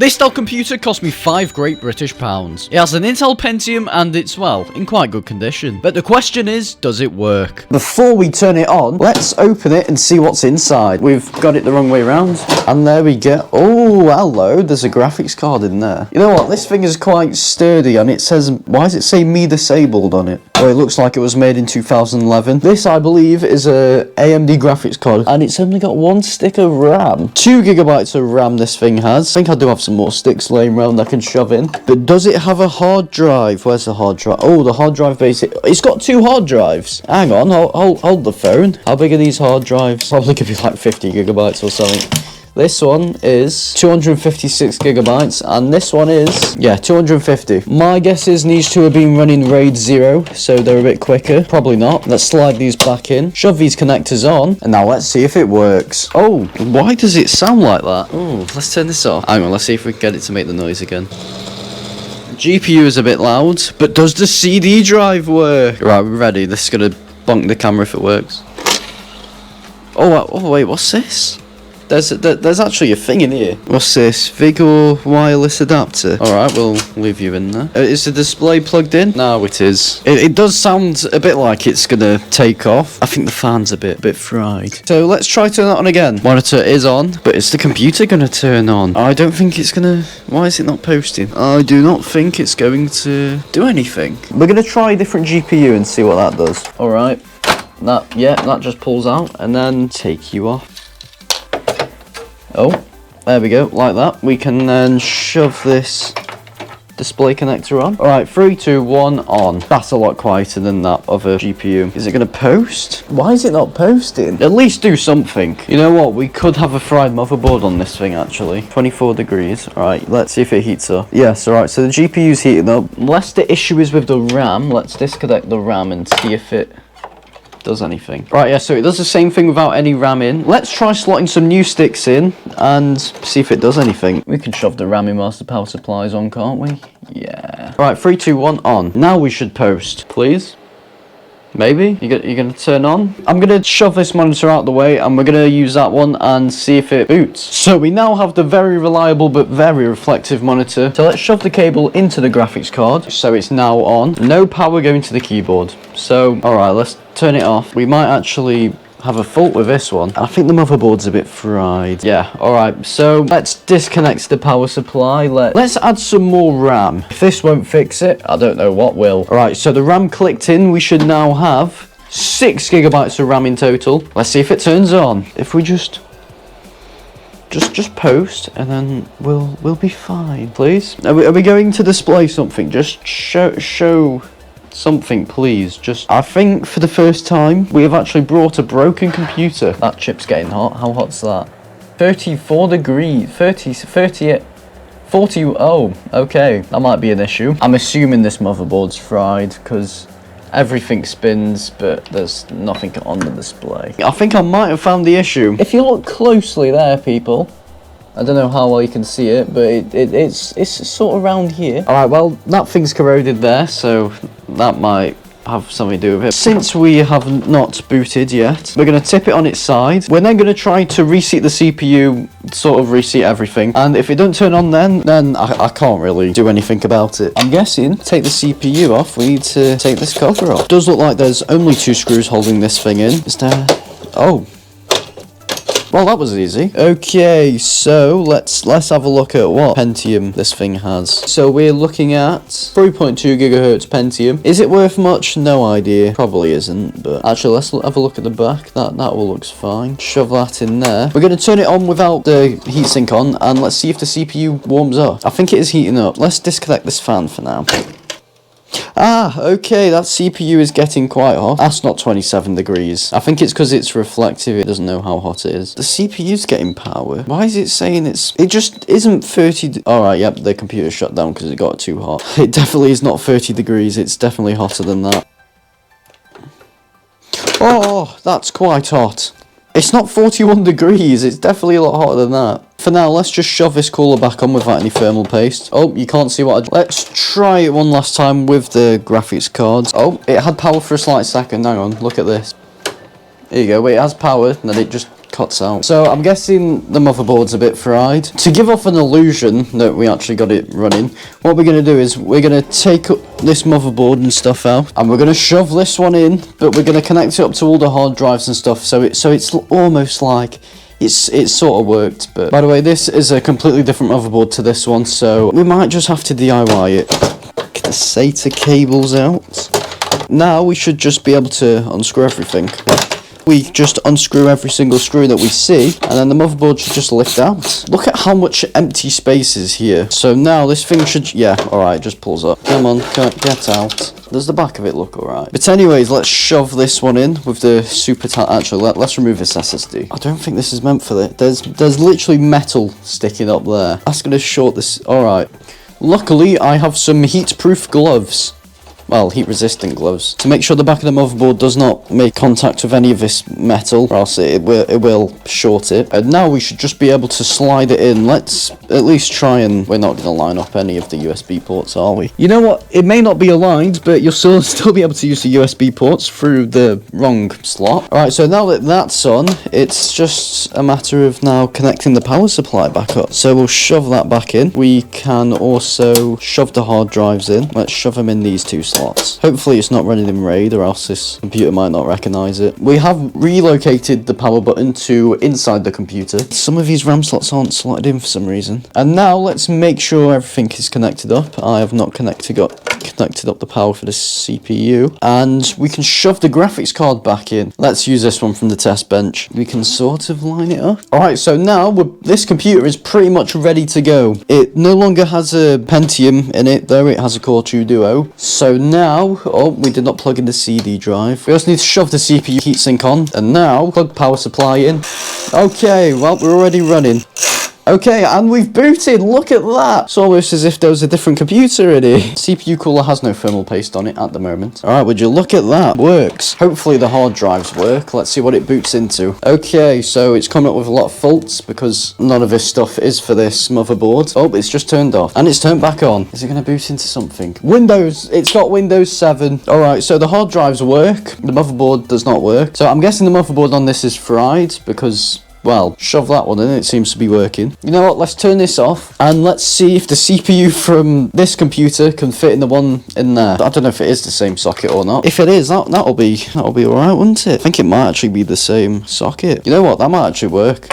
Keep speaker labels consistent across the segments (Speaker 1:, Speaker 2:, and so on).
Speaker 1: This Dell computer cost me £5 great British pounds. It has an Intel Pentium and it's, well, in quite good condition. But the question is, does it work? Before we turn it on, let's open it and see what's inside. We've got it the wrong way around. And there we go. Oh, hello, there's a graphics card in there. You know what, this thing is quite sturdy and it says, why does it say me disabled on it? Oh, it looks like it was made in 2011. This, I believe, is a AMD graphics card and it's only got one stick of RAM. 2 gigabytes of RAM this thing has. I think I do have some more sticks laying around I can shove in. But does it have a hard drive? Where's the hard drive? Oh, the hard drive basic. It's got 2 hard drives. Hang on, hold the phone. How big are these hard drives? Probably could be like 50 gigabytes or something. This one is 256 gigabytes, and this one is, yeah, 250. My guess is these two have been running RAID 0, so they're a bit quicker. Probably not. Let's slide these back in, shove these connectors on, and now let's see if it works. Oh, why does it sound like that? Oh, let's turn this off. Hang on, let's see if we can get it to make the noise again. GPU is a bit loud, but does the CD drive work? Right, we're ready. This is gonna bonk the camera if it works. Oh wait, what's this? There's actually a thing in here. What's this? Vigor wireless adapter. Alright, we'll leave you in there. Is the display plugged in? No, it is. It does sound a bit like it's gonna take off. I think the fan's a bit fried. So let's try turn that on again. Monitor is on, but is the computer gonna turn on? I don't think it's gonna... Why is it not posting? I do not think it's going to do anything. We're gonna try a different GPU and see what that does. Alright. That just pulls out and then take you off. Oh, there we go, like that. We can then shove this display connector on. Alright, 3, 2, 1, on. That's a lot quieter than that other GPU. Is it going to post? Why is it not posting? At least do something. You know what, we could have a fried motherboard on this thing actually. 24 degrees. Alright, let's see if it heats up. Yes, alright, so the GPU's heating up. Unless the issue is with the RAM, let's disconnect the RAM and see if it does anything. Right, yeah, so it does the same thing without any RAM in. Let's try slotting some new sticks in and see if it does anything. We can shove the RAM in whilst the power supply's on, can't we? Yeah. Right, 3, 2, 1, on. Now we should post, please. Maybe? You're gonna turn on? I'm gonna shove this monitor out the way and we're gonna use that one and see if it boots. So we now have the very reliable but very reflective monitor. So let's shove the cable into the graphics card. So it's now on. No power going to the keyboard. So, alright, let's turn it off. We might actually have a fault with this one. I think the motherboard's a bit fried. Yeah, alright, so let's disconnect the power supply. Let's add some more RAM. If this won't fix it, I don't know what will. Alright, so the RAM clicked in. We should now have 6 gigabytes of RAM in total. Let's see if it turns on. If we just post and then we'll be fine. Please? Are we going to display something? Just show something, please. I think for the first time we have actually brought a broken computer. That chip's getting hot. How hot's that? 34 degrees. 38. 40. Oh, okay. That might be an issue. I'm assuming this motherboard's fried because everything spins, but there's nothing on the display. I think I might have found the issue. If you look closely there, people, I don't know how well you can see it, but it's sort of around here. Alright, well, that thing's corroded there, so that might have something to do with it. Since we have not booted yet, we're going to tip it on its side. We're then going to try to reseat the CPU, sort of reseat everything. And if it don't turn on then I can't really do anything about it. I'm guessing, take the CPU off, we need to take this cover off. It does look like there's only 2 screws holding this thing in. Is there... Oh. Well, that was easy. Okay, so let's have a look at what Pentium this thing has. So we're looking at 3.2 gigahertz Pentium. Is it worth much? No idea. Probably isn't, but actually let's have a look at the back. That all looks fine. Shove that in there. We're going to turn it on without the heatsink on, and let's see if the CPU warms up. I think it is heating up. Let's disconnect this fan for now. Ah, okay, that CPU is getting quite hot. That's not 27 degrees. I think it's because it's reflective, it doesn't know how hot it is. The CPU's getting power. Why is it saying it just isn't 30... Alright, yep, the computer shut down because it got too hot. It definitely is not 30 degrees, it's definitely hotter than that. Oh, that's quite hot. It's not 41 degrees, it's definitely a lot hotter than that. For now, let's just shove this cooler back on without any thermal paste. Oh, you can't see what I... Let's try it one last time with the graphics cards. Oh, it had power for a slight second. Hang on, look at this. There you go, wait, it has power, and then it just cuts out. So I'm guessing the motherboard's a bit fried. To give off an illusion that we actually got it running, what we're going to do is we're going to take up this motherboard and stuff out, and we're going to shove this one in, but we're going to connect it up to all the hard drives and stuff, so it's almost like it's sort of worked. But by the way, this is a completely different motherboard to this one, so we might just have to DIY it. Get the SATA cables out. Now we should just be able to unscrew everything. We just unscrew every single screw that we see, and then the motherboard should just lift out. Look at how much empty space is here. So now this thing should, yeah, alright, it just pulls up. Come on, get out. Does the back of it look alright? But anyways, let's shove this one in with the super tight. Actually, let's remove this SSD. I don't think this is meant for that. There's literally metal sticking up there. That's gonna short this. Alright. Luckily, I have some heat-proof gloves. Well, heat-resistant gloves, to make sure the back of the motherboard does not make contact with any of this metal, or else it will short it. And now we should just be able to slide it in. Let's at least try, and we're not going to line up any of the USB ports, are we? You know what? It may not be aligned, but you'll still be able to use the USB ports through the wrong slot. Alright, so now that that's on, it's just a matter of now connecting the power supply back up. So we'll shove that back in. We can also shove the hard drives in. Let's shove them in these two slots. Hopefully it's not running in RAID, or else this computer might not recognize it. We have relocated the power button to inside the computer. Some of these RAM slots aren't slotted in for some reason. And now let's make sure everything is connected up. I have not connected up the power for the CPU, and we can shove the graphics card back in. Let's use this one from the test bench. We can sort of line it up. Alright, so now this computer is pretty much ready to go. It no longer has a Pentium in it, though. It has a Core 2 Duo. So now, oh, we did not plug in the CD drive. We also need to shove the CPU heatsink on, and now plug power supply in. Okay, well, we're already running. Okay, and we've booted. Look at that. It's almost as if there was a different computer in it. CPU cooler has no thermal paste on it at the moment. Alright, would you look at that? Works. Hopefully the hard drives work. Let's see what it boots into. Okay, so it's coming up with a lot of faults because none of this stuff is for this motherboard. Oh, it's just turned off. And it's turned back on. Is it going to boot into something? Windows. It's got Windows 7. Alright, so the hard drives work. The motherboard does not work. So I'm guessing the motherboard on this is fried because, well, shove that one in, it seems to be working. You know what, let's turn this off, and let's see if the CPU from this computer can fit in the one in there. I don't know if it is the same socket or not. If it is, that'll be alright, wouldn't it? I think it might actually be the same socket. You know what, that might actually work.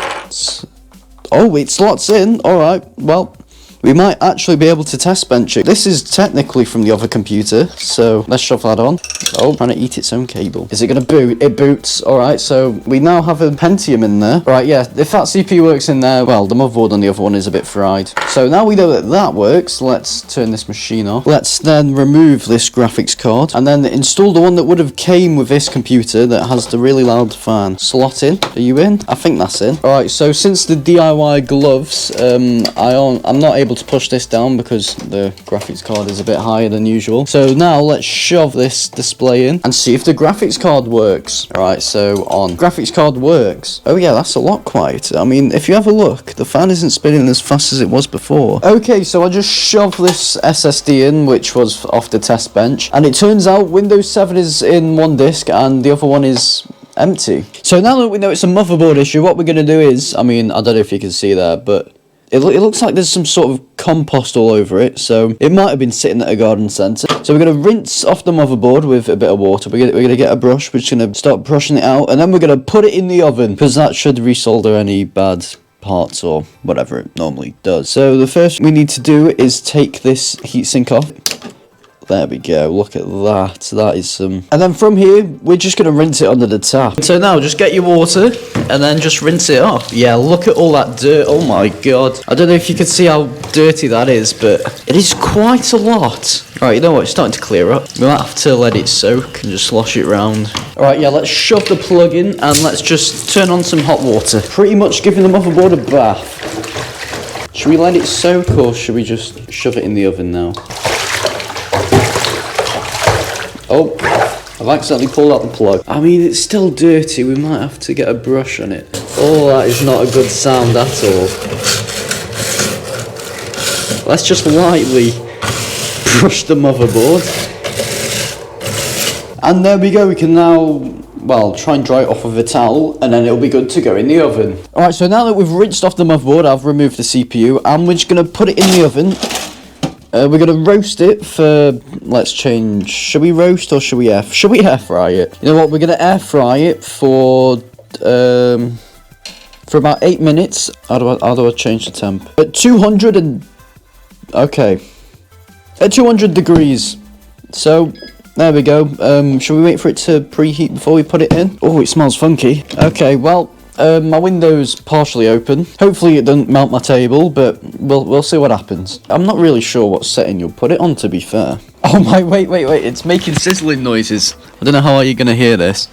Speaker 1: Oh, it slots in, alright, well, we might actually be able to test bench it. This is technically from the other computer, so let's shove that on. Oh, trying to eat its own cable. Is it going to boot? It boots. Alright, so we now have a Pentium in there. Right, yeah, if that CPU works in there, well, the motherboard on the other one is a bit fried. So now we know that that works, let's turn this machine off. Let's then remove this graphics card, and then install the one that would have came with this computer that has the really loud fan. Slot in. Are you in? I think that's in. Alright, so since the DIY gloves, I'm not able to push this down because the graphics card is a bit higher than usual. So now let's shove this display in and see if the graphics card works. Alright, so on. Graphics card works. Oh yeah, that's a lot quieter. I mean, if you have a look, the fan isn't spinning as fast as it was before. Okay, so I just shoved this SSD in, which was off the test bench, and it turns out Windows 7 is in one disk and the other one is empty. So now that we know it's a motherboard issue, what we're going to do is, I mean, I don't know if you can see that, but it looks like there's some sort of compost all over it, so it might have been sitting at a garden centre. So we're going to rinse off the motherboard with a bit of water. We're going to get a brush, we're just going to start brushing it out, and then we're going to put it in the oven, because that should resolder any bad parts or whatever it normally does. So the first we need to do is take this heatsink off. There we go, look at that, that is some... And then from here, we're just going to rinse it under the tap. So now, just get your water, and then just rinse it off. Yeah, look at all that dirt, oh my god. I don't know if you can see how dirty that is, but it is quite a lot. Alright, you know what, it's starting to clear up. We might have to let it soak and just slosh it round. Alright, yeah, let's shove the plug in, and let's just turn on some hot water. Pretty much giving the motherboard a bath. Should we let it soak, or should we just shove it in the oven now? Oh, I've accidentally pulled out the plug. I mean, it's still dirty. We might have to get a brush on it. Oh, that is not a good sound at all. Let's just lightly brush the motherboard. And there we go. We can now well, try and dry it off with a towel, and then it'll be good to go in the oven. Alright, so now that we've rinsed off the motherboard, I've removed the CPU, and we're just going to put it in the oven. We're going to roast it for, let's change, should we roast or should we air fry it? You know what, we're going to air fry it for about 8 minutes. How do I change the temp? At 200 at 200 degrees. So, there we go. Should we wait for it to preheat before we put it in? Oh, it smells funky. Okay, well, my window's partially open. Hopefully it doesn't melt my table, but we'll see what happens. I'm not really sure what setting you'll put it on, to be fair. Oh my, wait, it's making sizzling noises. I don't know how you're gonna hear this.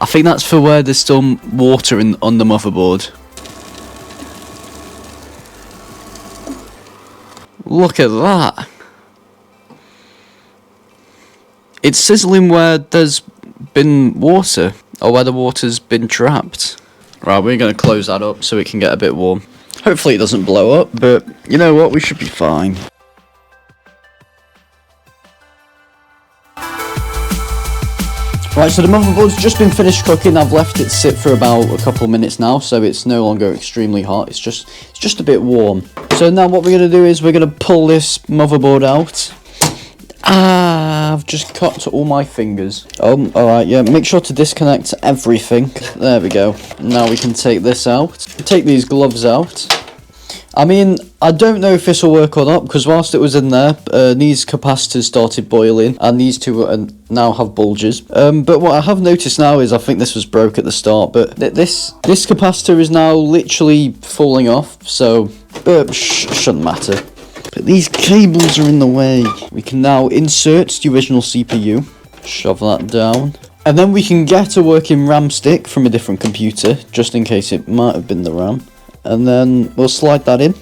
Speaker 1: I think that's for where there's still water on the motherboard. Look at that. It's sizzling where there's been water, or where the water's been trapped. Right, we're going to close that up so it can get a bit warm. Hopefully it doesn't blow up, but you know what, we should be fine. Right, so the motherboard's just been finished cooking. I've left it sit for about a couple of minutes now, so it's no longer extremely hot. It's just a bit warm. So now what we're going to do is we're going to pull this motherboard out. I've just cut all my fingers. Oh, alright, yeah, make sure to disconnect everything. There we go. Now we can take this out. Take these gloves out. I mean, I don't know if this will work or not, because whilst it was in there, these capacitors started boiling, and these two now have bulges. But what I have noticed now is I think this was broke at the start, but this capacitor is now literally falling off, so shouldn't matter. But these cables are in the way. We can now insert the original CPU, shove that down, and then we can get a working RAM stick from a different computer, just in case it might have been the RAM. And then we'll slide that in,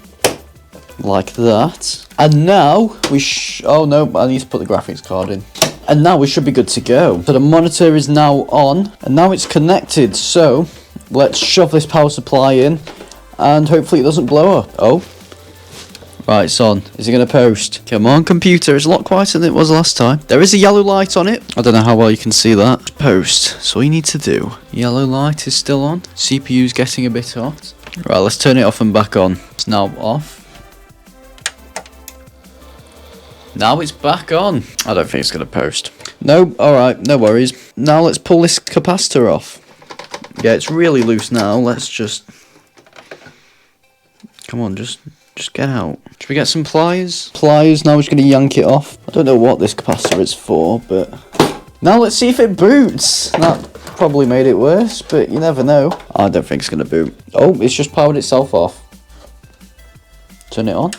Speaker 1: like that. And now we oh no, I need to put the graphics card in. And now we should be good to go. So the monitor is now on, and now it's connected. So let's shove this power supply in, and hopefully it doesn't blow up. Oh, right, it's on. Is it going to post? Come on, computer, it's a lot quieter than it was last time. There is a yellow light on it. I don't know how well you can see that. Post, that's all you need to do. Yellow light is still on. CPU's getting a bit hot. Right, let's turn it off and back on. It's now off. Now it's back on. I don't think it's going to post. No, alright, no worries. Now let's pull this capacitor off. Yeah, it's really loose now. Let's just... Come on, just get out. Should we get some pliers? Pliers, now we're just going to yank it off. I don't know what this capacitor is for, but... Now let's see if it boots. That probably made it worse, but you never know. I don't think it's going to boot. Oh, it's just powered itself off. Turn it on.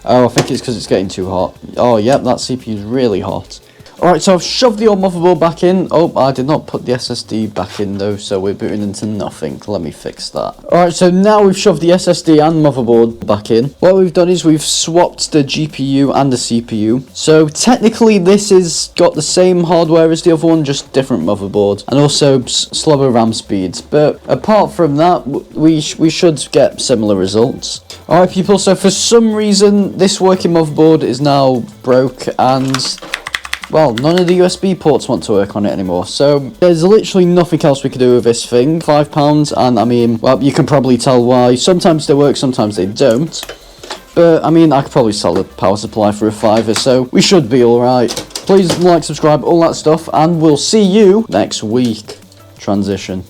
Speaker 1: Oh, I think it's because it's getting too hot. Oh, yep, that CPU is really hot. Alright, so I've shoved the old motherboard back in. Oh, I did not put the SSD back in though, so we're booting into nothing. Let me fix that. Alright, so now we've shoved the SSD and motherboard back in. What we've done is we've swapped the GPU and the CPU. So technically this is got the same hardware as the other one, just different motherboard. And also slower RAM speeds. But apart from that, we should get similar results. Alright people, so for some reason this working motherboard is now broke, and... well, none of the USB ports want to work on it anymore, so there's literally nothing else we can do with this thing. £5, and I mean, well, you can probably tell why. Sometimes they work, sometimes they don't. But, I mean, I could probably sell the power supply for a £5, so we should be alright. Please like, subscribe, all that stuff, and we'll see you next week. Transition.